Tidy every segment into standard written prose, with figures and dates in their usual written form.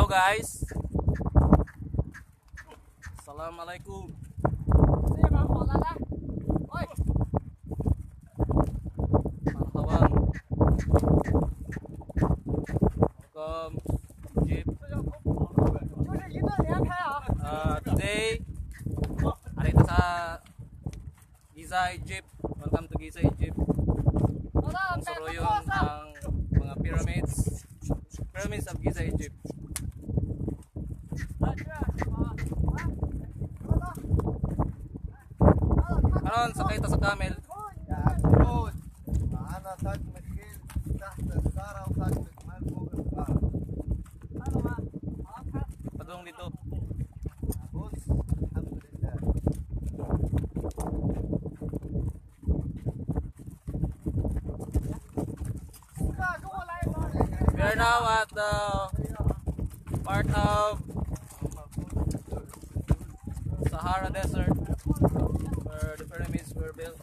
guys. Assalamualaikum. Marhaban. Welcome Jeep. Today arito sa Gizay Jeep. Welcome to Gizay Jeep. Ang suruyon ng mga pyramids of Gizay Jeep. Karon sakay ta sa camel. معانا تاج مكين تحت السارة وتاج مكمل فوق السارة. Padung dito. بص الحمد لله. We are now at the part of Sahara Desert where the pyramids were built.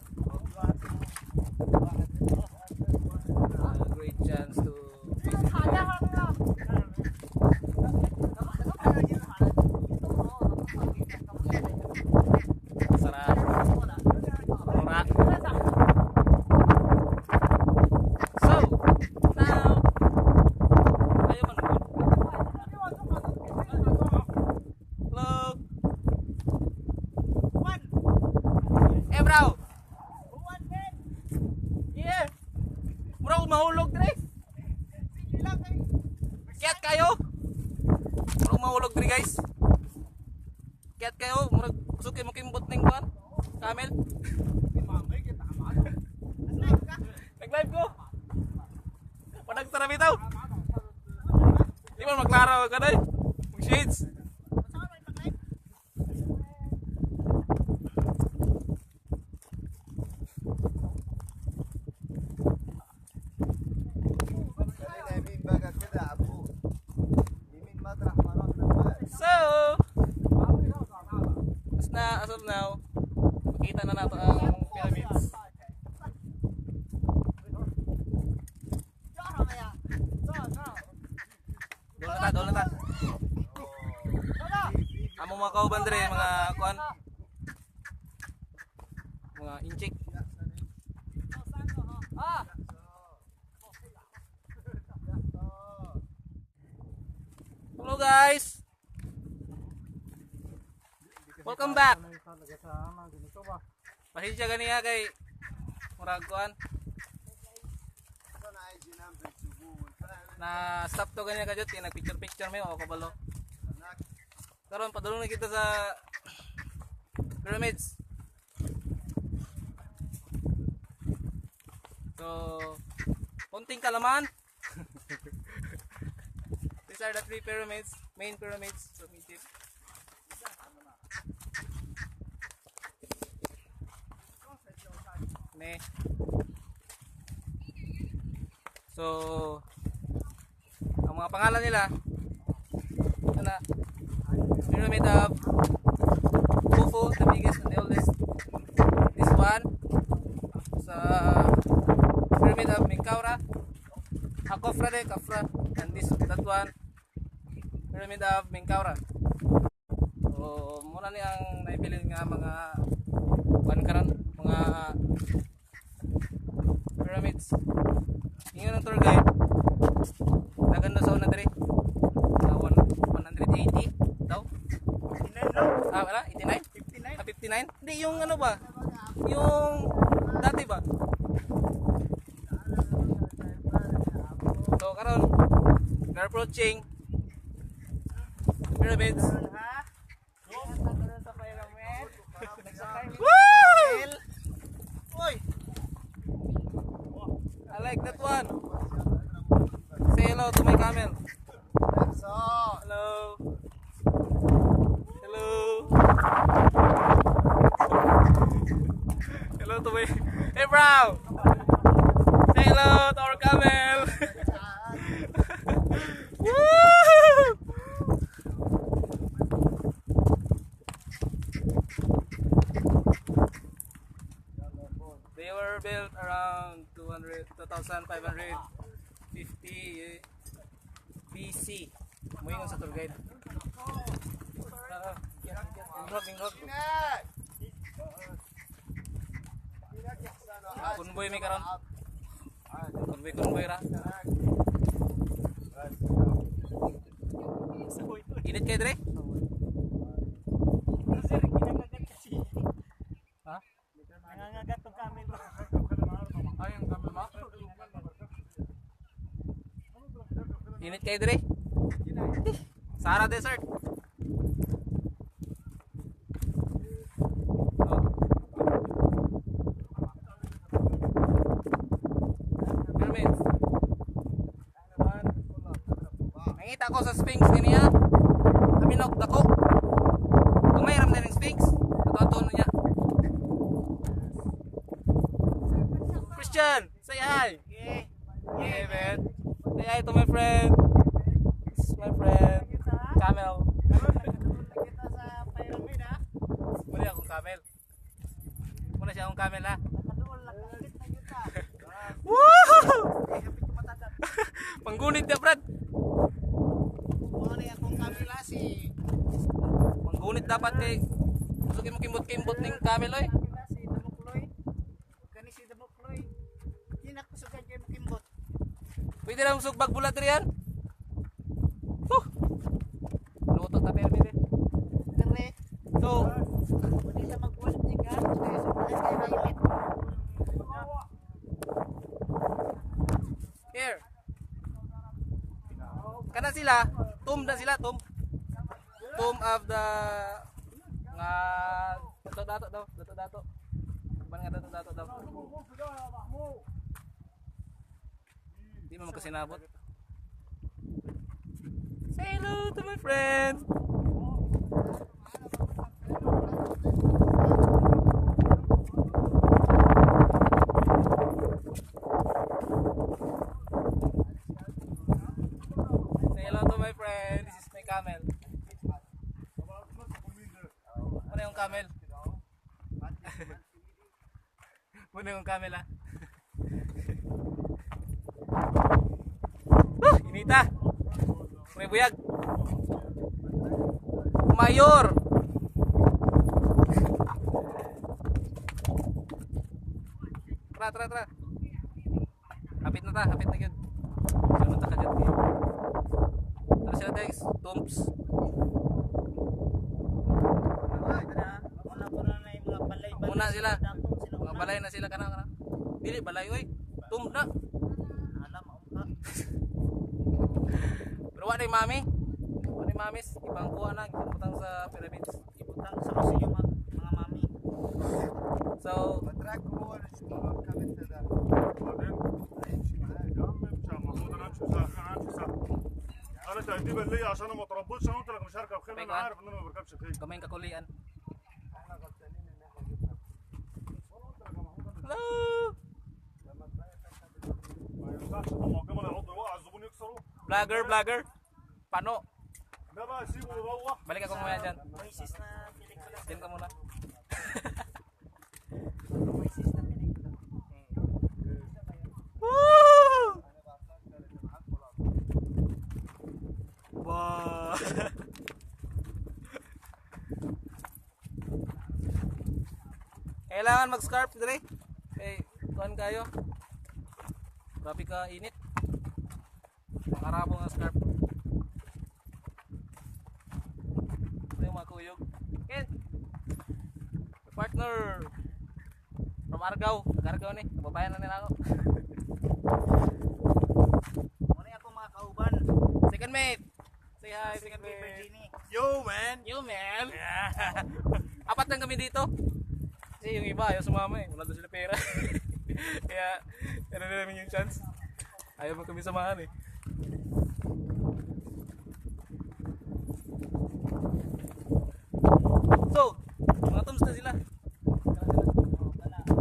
A great chance to visit here. Sarap. Mura. So, now, ayaw man mo. Hello. Eh, bro. Yeah. Bro, mahulog dre. Kiat kayo. Bro, mahulog dre guys. Kiat kayo. Murag suki mo kimbot ning kuan. Camel. Nag-live ko. Padang tara bitaw. Di man maklaro ka day. Mag-shades. خلينا يمين بقى كده عبود. يمين مطرح ما رحنا بقى. So, as of now, makita na nato ang pyramids. Doon na ta. Amo mga kauban dre, mga kuan. Mga inchik. Hello guys. Welcome back. Pasensya ganiya kay murag kuan. أنا عايز ينام بالسبوع. Na stop to ganiya kadyo nag picture may ako kabalo. هناك Karon padulong na kita sa pyramids. So, konting kalaman. These are the three pyramids, main pyramids from Egypt. Ne. So, ang mga pangalan nila ano, Pyramid of Khufu, the biggest and the oldest. This one sa Pyramid of Menkaura, Khafra, and that one Pyramid of Menkaura. So muna ni ang naibilin nga mga karon mga pyramids. Ingon ang tour guide. Dagan do sa una diri. 180 daw. 59 no? Wala, 89? 59? 59? Hindi, yung ano ba? Yung dati ba? So, karon we're approaching pyramids. Woo! Oy! I like that one. Say hello to my camel. So, Hello. Hello. Hello to my... Hey, bro! Say hello to our camel. Woo! They were built around 2550 BC. Muingon sa tour guide. Ingrog. Ingat! Ingat ya sana. Kunboy may karon. Kunboy ra. Init kayo dire? Ha? Nangangagat tong camel ba? Ay, ang camel ba? Init kayo dire? Sahara Desert. Oh. Pyramids. Nangita ko sa Sphinx niya. Taminok dako. Kumayram na ng Sphinx. Ato-ato na niya. Christian, say hi. Yeah, man. Say hi to my friend. This is my friend. Camel. Kita sa pyramid ha. Muna akong camel. Muna siya akong camel ha. Nakaduol lang kahit na kita. Woo! Kapit ko matagat. Panggunit niya, Brad. Mo na akong camel ha si Panggunit dapat kay suki mo kimbot-kimbot ning camel oy. si Damokloy. Kani si Damokloy. Kinakusugan kay Mukimbot. Pwede lang sugbag bulat riyan. Luto ta permit eh. Kare. So, Pwede sa magwalit ni ka. Kaya sa mga kay mainit. here. Kana sila, tomb na sila, tomb. Tomb of the nga dato daw. Ban nga dato daw. Di mo magkasinabot. Say hello to my friends. Say hello to my friend. This is my camel. Ano yung camel? Ano yung camel ha? Inita! May buyag! Mayor! Tara! Hapit na yun. Sunod na ka dyan. Tara sila guys, tombs. Muna sila. Mga balay na sila kana. Dili balay oy. Tomb na. Pero wala yung mami. Wala yung mamis. Ibang kuha na. Ibutang sa pyramids. Ibutang sa museum mga mami. So, بتراك هو الاسطوره كمان ده. بعدين هيمشي معاك يا عم امشي يا محمود انا امشي ساعه امشي ساعه انا تأديبا ليا عشان انا ما اتربيتش انا قلت لك مش هركب خيل انا عارف ان انا ما بركبش خيل kamay kakulian. احنا غلطانين ان احنا جبنا Hello! ما ينفعش طبعا الجمل يقعدوا يوقع الزبون يكسروا Vlogger. Pano? ده بقى سيبه ويروح Balik ako muna dyan. Oasis na pelikula. Dyan ka muna. Oasis na pelikula. Woo! Wow! Kailangan mag-scarf dire. Okay, kuhan kayo. Grabe ka init. Pangarabo nga scarf. Ito yung mga kuyog. Ken! Partner! From Argao. Argao ni. Nababayan na nila ako. Muna ako mga kauban. Second mate! Say hi, second Kay mate. Virginie. Yo man! Yo man! Apat lang kami dito. Kasi yung iba ayaw sumama eh. Wala daw sila pera. Kaya ano na namin yung chance. Ayaw mo kami samahan eh. So, mga tombs na sila.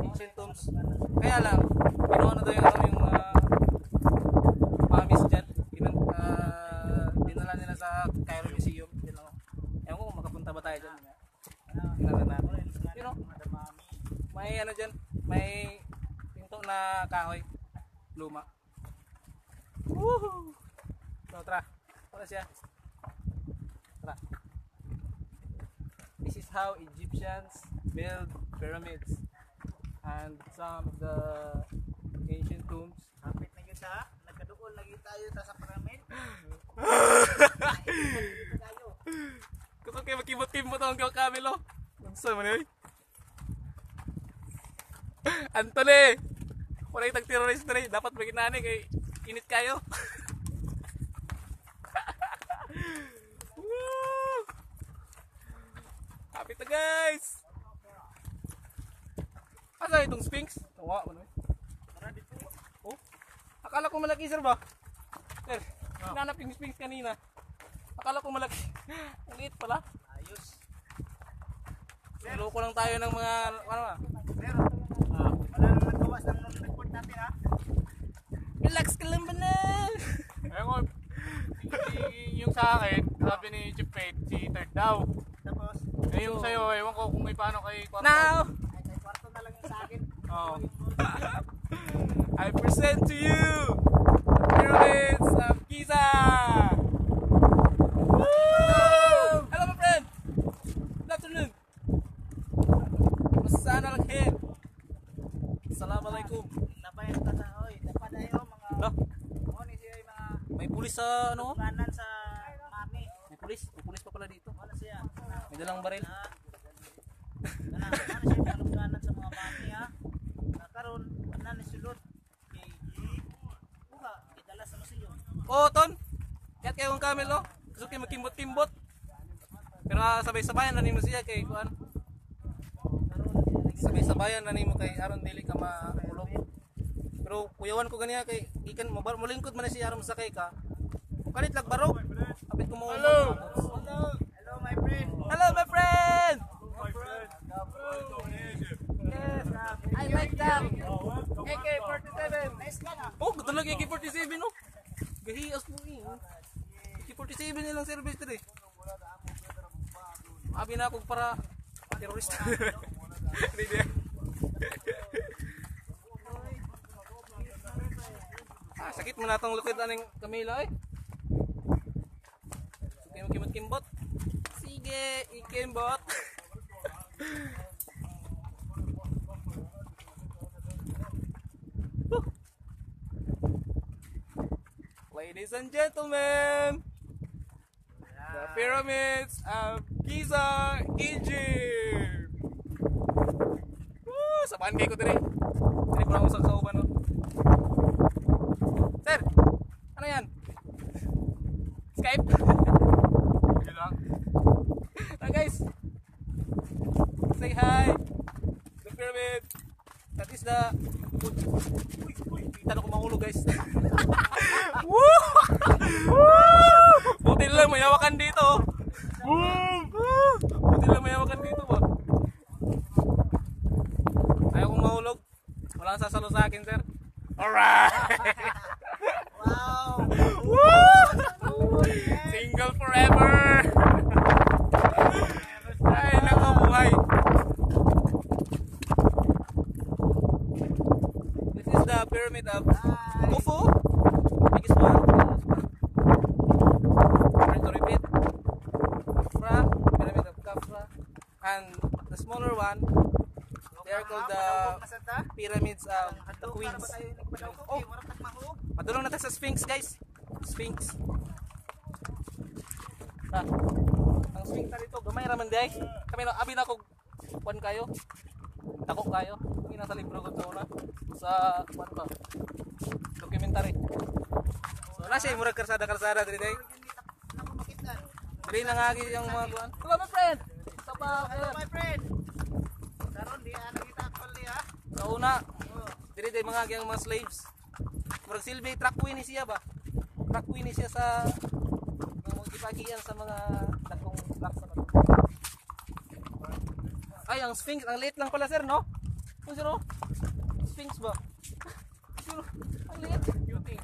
Ancient tombs. Kaya lang, ginawa na daw yung mga mamis dyan. Dinala nila sa Cairo Museum. Ewan ko kung makapunta ba tayo dyan. Tingnan natin. You know, may ano dyan, may pinto na kahoy. Luma. Woohoo! So, tara. Wala siya. Tara. This is how Egyptians build pyramids and some of the ancient tombs. Kapit na yun ha. Nagkaduol lagi tayo sa pyramid. Gusto kayo magkimot-kimot ang Camilo. Saan man yun? Anthony! Wala yung tag-terrorist na rin. Dapat maginani kay init kayo. Woo! Kapit na guys! Asa itong Sphinx? Tawa mo na. Oh? Akala ko malaki sir ba? Sir, hinanap yung Sphinx kanina. Akala ko malaki. Ang liit pala. Ayos. Niloko lang tayo ng mga ano ah. Pero, wala nang nagkawas ng report natin ha. Relax ka lang ba na? Ayun, yung sa akin, sabi ni Chief Fate, si third daw. Tapos, Eh yung sa'yo, ewan ko kung may paano kay Kwarto. Now, ay kwarto na lang yung sa akin. Oo. I present to you Pyramids of Giza! Woo! Hello my friend! Good afternoon! Masana lang head! Assalamualaikum! Nabayan ka sa, oy, dapat tayo mga, Hala, ni siya yung mga may pulis sa ano? kanan sa mami. May pulis? May pulis pa pala dito. Wala siya. May dalang baril. Ano siya yung kalungganan sa mga mami ha. Nakaroon, ano na sulod. Buka, idala sa museum. Oh, Ton! Kaya't kayo ang Camilo. Gusto kayo magkimbot-kimbot. Pero sabay-sabayan na nimo siya kay Kuan. Sabay-sabayan na nimo kay aron dili ka maulog. Pero kuyawan ko ganiya kay ikan mulingkod man na siya aron sakay ka. Kalit lag barog. Apit ko mo. Hello! Hello my friend. Hello my friend. My friend, welcome in Egypt. Yes, I like that. AK-47. Nice gun ha. Oh, ganda lang AK-47 no. Gahias mo eh. AK-47 nilang service dire. Abi na ako para terorista. Hindi. Sakit mo na itong lukid aning Camila eh. Sige mo kimot-kimbot. Sige, ikimbot. Ladies and gentlemen, the pyramids of Giza, Egypt. Woo! Sabahan kayo ko dire. Hindi ko na usag sa uban no. Sir, ano yan? Skype? Yun lang. Now guys, say hi. The pyramid. That is the... Uy, kita na ko mahulog guys. Woo! Woo! Buti lang mayawakan dito. Boom! Buti lang mayawakan dito ba? Ayaw kong mahulog. Walang sasalo sa akin sir. Alright! Wow. Woo! Single forever! Ay, nako buhay! This is the pyramid of Khufu. Biggest one. Trying to repeat. Khafra, pyramid of Khafra. And the smaller one, they are called the pyramids of the queens. Oh, madulong na tayo sa Sphinx guys. Sphinx. Ang Sphinx na dito, gamay raman di ay. Kami na, abi na ako, kuwan kayo. Takok kayo. Hindi nasa libro ko ito na. Sa, kuwan ba? Documentary. So, wala siya, murag karsada-karsada dito ay. Dili na nga yung mga kuwan. Hello my friend! Sapa, Hello my friend. Karon di ana kita pali ha. sa una, dili day mga gyang mga slaves. Murag silbi truck queen ni siya ba? Truck queen ni siya sa mga gipagian sa mga dagkong truck sa bato. Ay, ang Sphinx, ang liit lang pala sir, no? Kung sino? Sphinx ba? Sino? Ang liit. Beauty.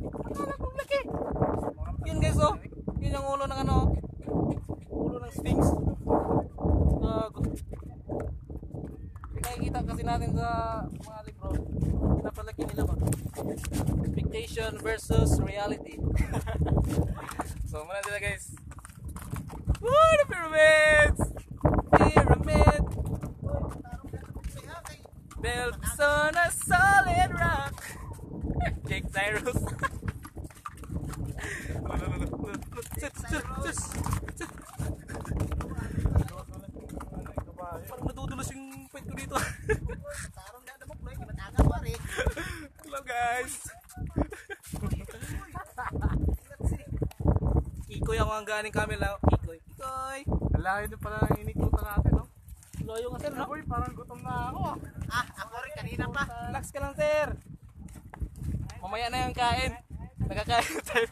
Akala kong laki. Yun guys, oh. Yun yung ulo ng ano. Ulo ng Sphinx. Nakikita kasi natin sa mga libro, napalaki nila ba? Expectation versus reality. So muna nila guys. Woo! The pyramids! Pyramid! Built on a solid rock. Jake Cyrus. Parang nadudulas yung point ko dito. Hello guys. Ikoy ako ang ganing camera. Ikoy. Ikoy. Alahin din pala ng inikutan natin, no? Loyo nga sir, no? Uy, parang gutom na ako ah. Ako rin kanina pa. Relax ka lang sir. Mamaya na yung kain. Nagkakain tayo.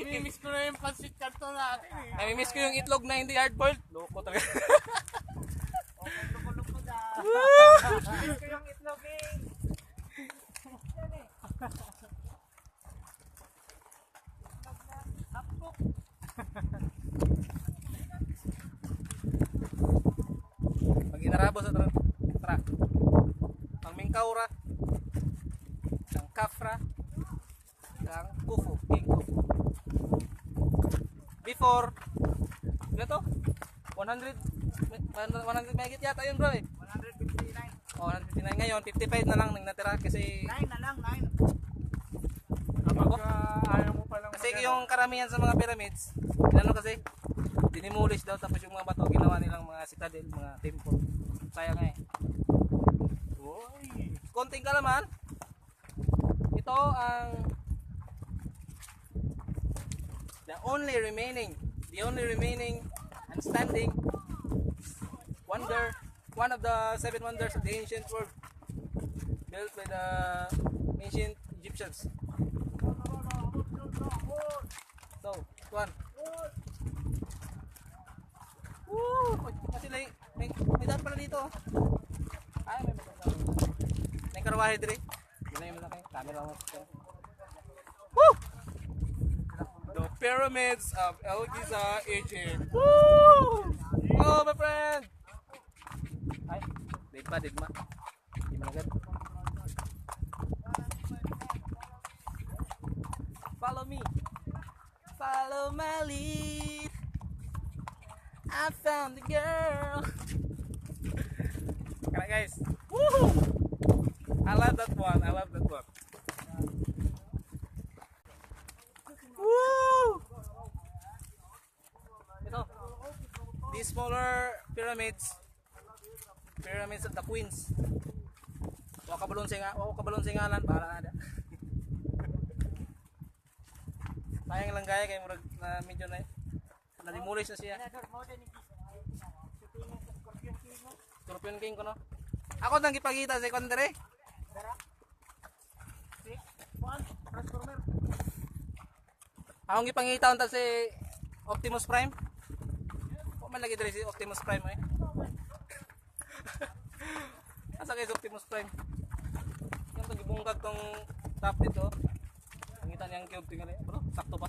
Namimiss ko na yung pansit kanto natin eh. Namimiss ko yung itlog na hindi hard boiled. Loko talaga. Loko-loko na. Miss ko yung itlog eh. Pag inarabo sa truck. Ang mingkaura. Ang kafra. Ang kufu. King kufu. Before, ano to? 100 megit yata yun bro eh. 159. Oh, 159 ngayon, 55 na lang nang natira kasi 9 na lang, 9. Kapag ayaw mo palang kasi yung karamihan sa mga pyramids, inano kasi dinimulish daw tapos yung mga bato ginawa nilang mga citadel, mga temple. Sayang eh. Uy! Konting kalaman. Ito ang the only remaining and standing wonder, one of the 7 wonders of the ancient world, built by the ancient Egyptians. So, one. Woo! Kasi may daan pala dito. Ay, may maganda. May karwahe dire. Yun na yung malaki. Camera mo. Woo! The pyramids of El Giza, Egypt. Woo! Oh, my friend! Ay, digma. Di man agad. Follow me. Follow my lead. I found the girl. Alright guys. Woo! I love that one. Woo! Ito. These smaller pyramids of the queens. Waka balon singalan para ada. Sayang lang gaya kay murag na medyo na demolish na siya. Scorpion King ko no. Ako nang gipakita sa ikon dire. Akong gipangita unta si Optimus Prime. Ko man lagi dire si Optimus Prime eh. Asa kay si Optimus Prime? Yung tong gibungkag tong top dito. Pangita niyang cube tingali. Bro, sakto pa.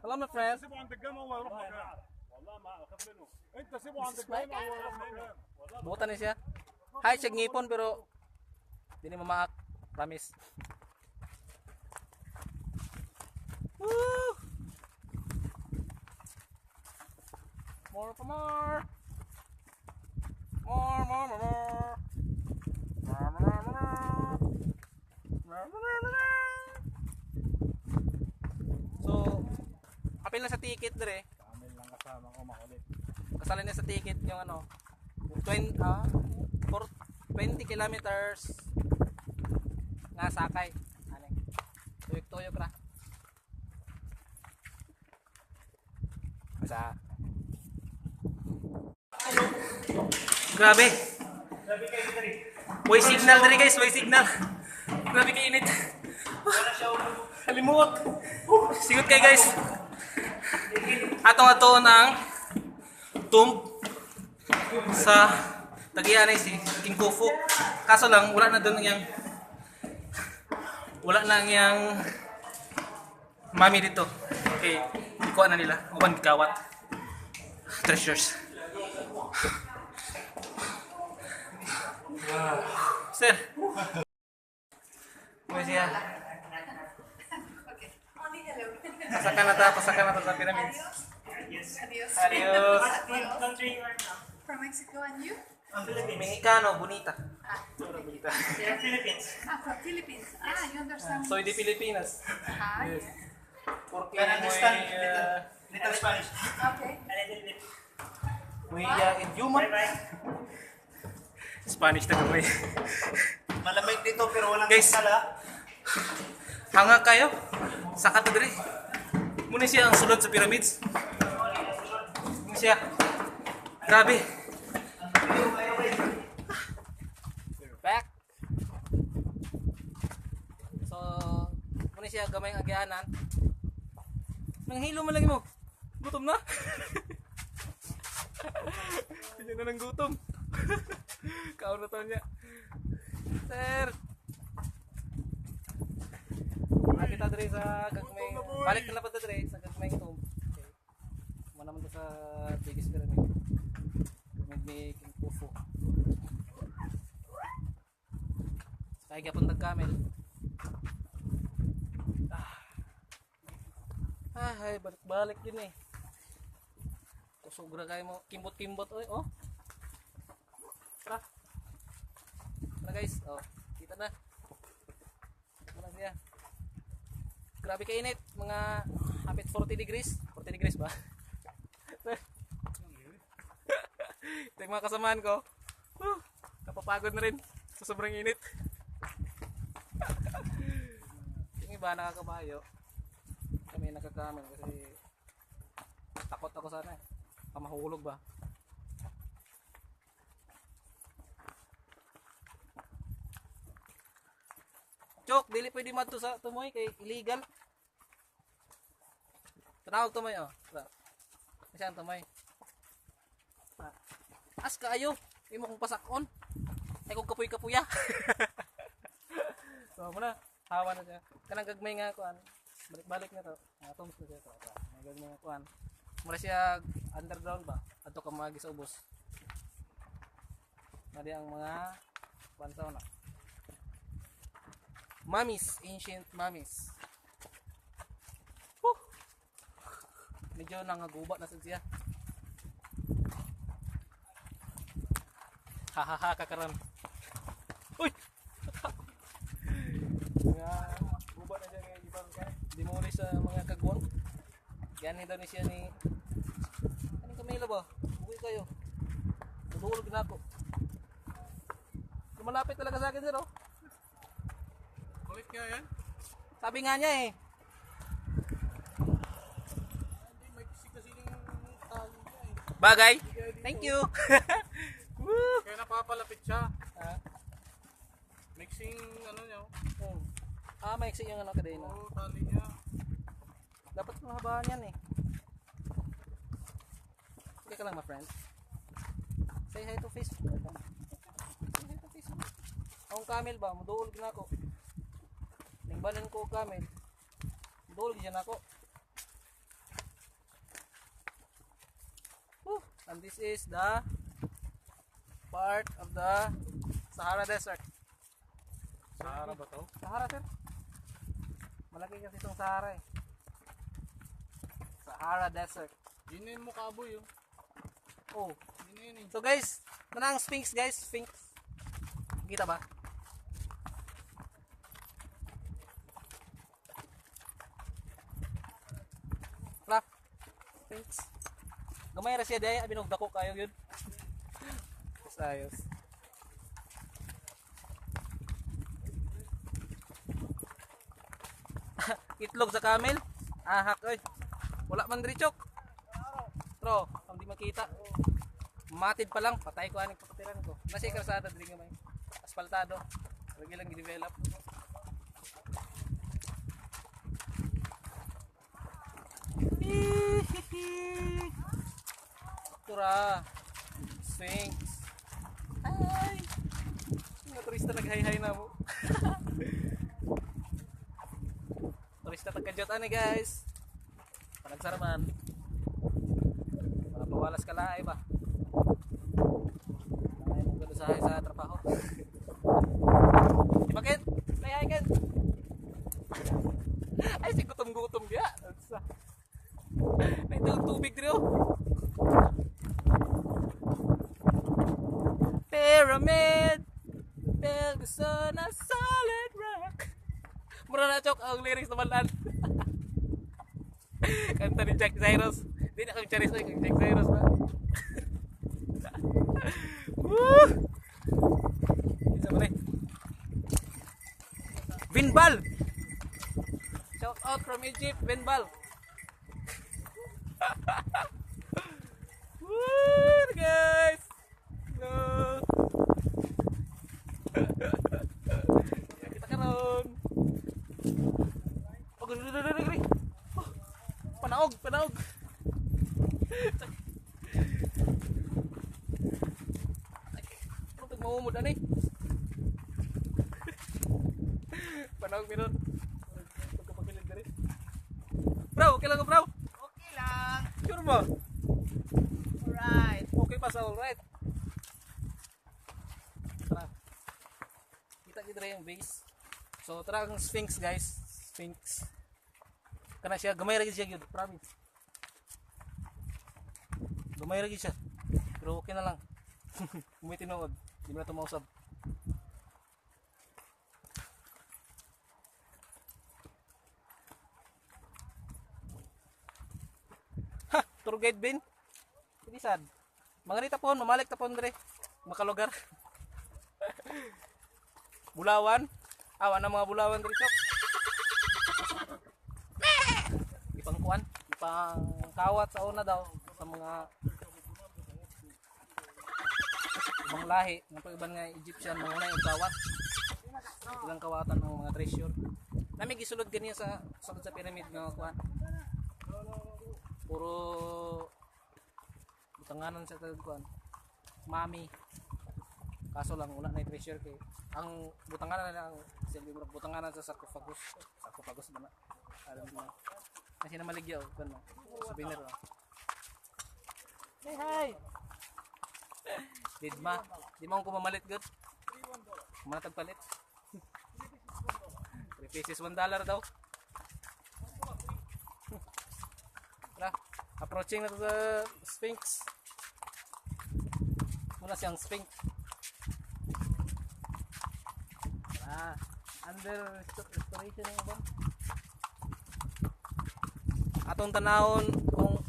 Hello my friends. سيبه عند الجامعه وما يروح مكان والله ما اخاف منه انت سيبه عند الجامعه وما يروح مكان Buta na siya. Hi, siya ngipon pero hindi mamaak. Promise. Woo! More pa more. So, kapil na sa ticket dire. Kamil lang kasama ko makulit. Kasali na sa ticket yung ano, 20 kilometers nga sakay. Ano? Tuyok-tuyok ra. Sa Grabe. Way signal diri guys, way signal. Grabe kay init. Halimut. Sigot kay guys. Atong ng tomb sa tagianay si King Khufu. Kaso lang wala na yang mami dito. Okay, ikuha na nila. Uban gikawat. treasures. Sir. Ano siya? Pasakan na to sa pyramids. Adios. From Mexico and you? Mexicano, bonita. Philippines. Ah, from Philippines. Ah, you understand? Soy de Pilipinas. Ah, Yes. yes. Porque Little Spanish. Okay. muy idioma. Spanish na kami. Malamig dito pero walang Guys. kasala. Hanga kayo. Saka to dire. Muna siya ang sulod sa pyramids. Muna siya. Grabe. Back. So, muna siya gamay ang agyanan. Nang hilo man lagi mo. Gutom na. Hindi na ng gutom. Kaon na to niya. Sir. Kita diri sa gagmay. Balik na pa diri sa gagmay tomb. Okay. Muna naman to sa biggest pyramid. Pyramid ni King Khufu. Kaya gyapon tag-camel. Ay, balik din eh. Kusugra kayo mo. Kimbot-kimbot. Oy, oh. Tara. Tara guys. Oh, kita na. Tara siya. Grabe kainit. Mga hapit 40 degrees. 40 degrees ba? Ito yung mga kasamaan ko. Napapagod na rin. Sa sobrang init. Yung iba nakakabayo. Kami nakakamin kasi takot ako sana eh. Mahulog ba? Chok, dili pwede madto sa tumoy kay illegal. Tanawag tumoy oh. Isang tumoy. As kaayo, imo kong pasakon. Ay kog kapuy-kapuya. So muna, hawa na siya. Kanang gagmay nga kuan. Balik-balik na to. Tombs na siya to. May gagmay nga kuan. Mura siya underground ba? Adto ka magi sa ubos. Nadi ang mga bansaw na. Mummies, ancient mummies. Woo! Medyo nangaguba na siya. Hahaha kakaran. Uy! Mga guba na siya ngayon ibang demolish sa mga kagwang. Yan daw ni siya ni anong kamila ba? Uwi kayo. Nadulog na ako. Lumalapit talaga sa akin sir oh. Kulit nga yan. Sabi nga niya eh. Hindi, may kasi-kasing tali niya eh. Bagay. Thank you. Woo! Kaya napapalapit siya. Ah, Mixing ano niya. maiksi yung ano kadena. Oo, tali niya. Dapat mahabaan yan eh. Okay ka lang my friend. Say hi to Facebook. Say hi to Facebook. Akong camel ba? Muduol na ako. Ningbalan ko camel. Muduol dyan ako. And this is the part of the Sahara Desert. Sahara ba to? Sahara sir. Malaki kasi itong Sahara eh. Sahara Desert. Ginin mo kaboy yun. Oh. Ginin eh. So guys, manang Sphinx guys, Sphinx. Kita ba? Wala. Sphinx. Gamay ra siya daya, binog dako kayo yun. Basta ayos. Itlog sa camel. Ahak oy. Wala man diri chok. Bro, ang di makita. Matid pa lang, patay ko aning papatiran ko. Nasa karsada diri gamay. Asfaltado. Lagi lang i-develop. Tura. Sphinx. Hi. Mga turista nag-hi-hi na mo. Turista tagkadyot ani guys. Panagsaraman. Para Mawalas ka lahay ba? Ay mo gado sa trabaho. Di ba Ken? Ay Ken. Ay si gutom-gutom dia. May tubig dito. Pyramid built on a solid rock. Mura na chok ang lyrics naman lan. Kanta ni Jack Cyrus. Di na kami charis kay Jack Cyrus ba. Woo! Isa ba rin? Vinbal! Shout out from Egypt, Vinbal! Woo! Guys! Go! Kita karon. Oh, gari. Oh, panaog. Ano mamumud ani? Panaog minun. Pagkapagilid diri. Bro, okay lang ko, bro. Okay lang. Sure ba? Alright. Okay pa sa alright. Tara. Kita dito yung base. So tara ang Sphinx guys. Sphinx. Kana siya gamay ra gid siya gyud, promise. Gamay ra gid siya. Pero okay na lang. May tinuod. Di mo na ito mausap. Ha! Tour guide bin. Hindi sad. Mga tapon, mamalik tapon dire. Makalugar. Bulawan. Awa na mga bulawan dire chok. Ipangkuan, ipangkawat sa una daw sa mga ibang lahi, ng iban nga Egyptian mga una yung kawat. Ilang kawatan ng mga treasure. Nami gisulod ganiya sa sulod sa pyramid nga kuan. Puro butanganan sa kuan. Mami. Kaso lang wala na yung treasure kay ang butanganan na ang silbi butanganan sa sarcophagus. Sarcophagus ba na? Alam mo. Kasi na maligyaw kuan mo. Souvenir. Hey, hi. Didma, di mo ko mamalit gud. Manatag palit. 3 pieces $1 daw. Tara, approaching na to sa Sphinx. Muna siyang Sphinx. Under restoration yung ba? Atong tanawon kung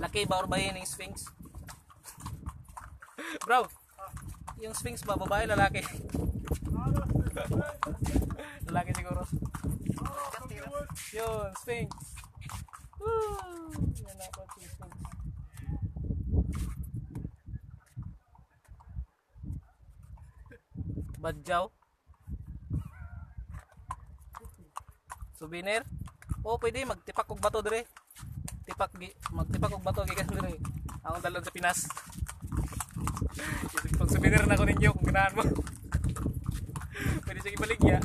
laki ba or bayan ng Sphinx. Bro, yung Sphinx ba babae lalaki? Lalaki siguro. Yun, Sphinx. Woo! Yan na po si Sphinx. Badjaw. Souvenir. Oh, pwede magtipak og bato dire. Magtipak og bato gikan dire. Ang dalon sa Pinas. Pag souvenir na ko ninyo kung ganahan mo. Pwede siya ibaligya.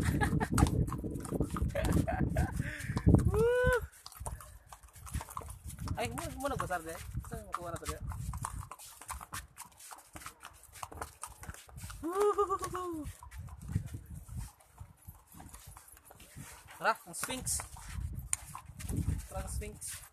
Ay, mo nagbasar deh. Saan makuha na ito deh? Tara, ang Sphinx. Tara, ang Sphinx.